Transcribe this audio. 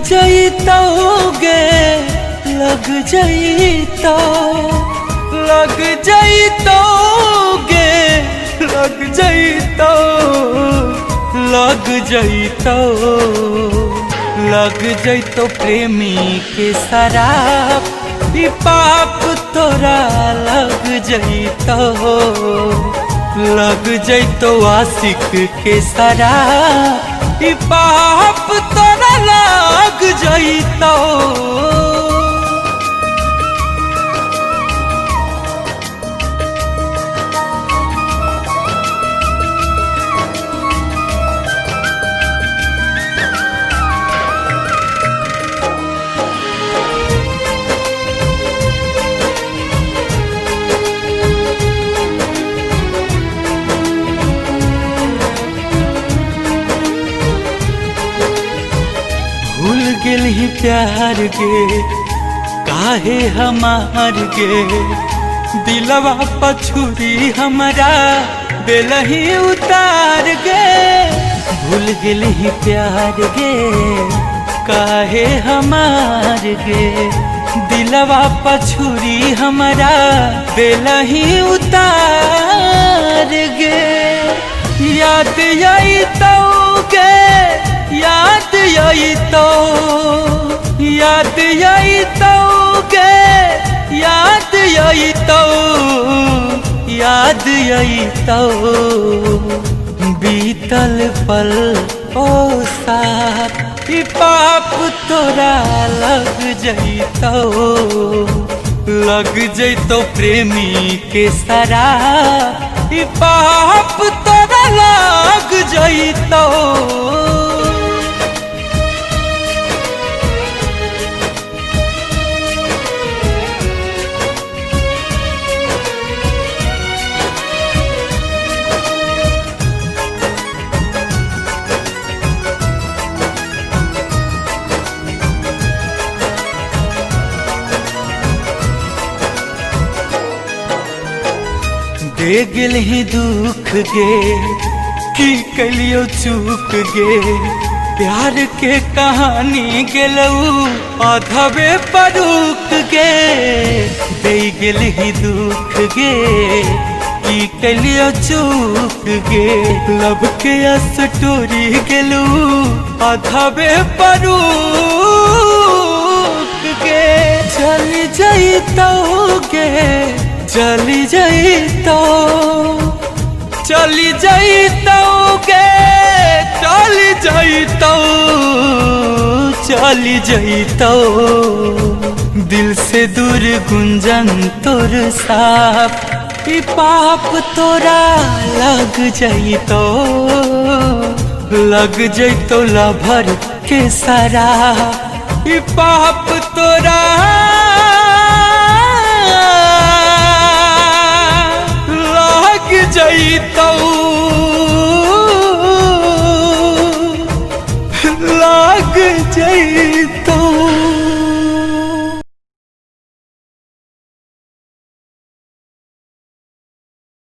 जइतोगे, लग जइतो, लग जइतोगे, लग जइतो, लग जइतो, लग जइतो प्रेमी के शराब ई पाप तोरा लग जइतो, लग जइतो आशिक के शराब ई पाप तोरा लग जइतो। भूल गेल ही प्यार गे, काहे हमार गे, दिलवा पछुरी हमारा बेलही उतार गे। भूल गेल ही प्यार गे, काहे हमार गे, दिलवा पछुरी हमारा बेलही उतार गे। याद आई तो गे, याद आई तो, याद आई तो गे, याद आई तो, याद आई तो, बीतल पल ओ साथ ई पाप तोरा लग जइतो, लग जइतो प्रेमी के शराब ई पाप तोरा लग जइतो। दे गेल ही दुख गे, की कलियो चूक गे, प्यार के कहानी गेलऊ आधवे पर रुक गे। दे गेल ही दुख गे, की कलियो चूक गे, लब के स्टोरी गेलू आधवे पर रुक गे। चल जइतोगे, चली जइतो, चली जइतोगे, चली जइतो, चली जइतो, दिल से दूर गुंजन तोर साफ ई पाप तोरा लग जइतो, लग जइतो लभर के शराब ई पाप तोरा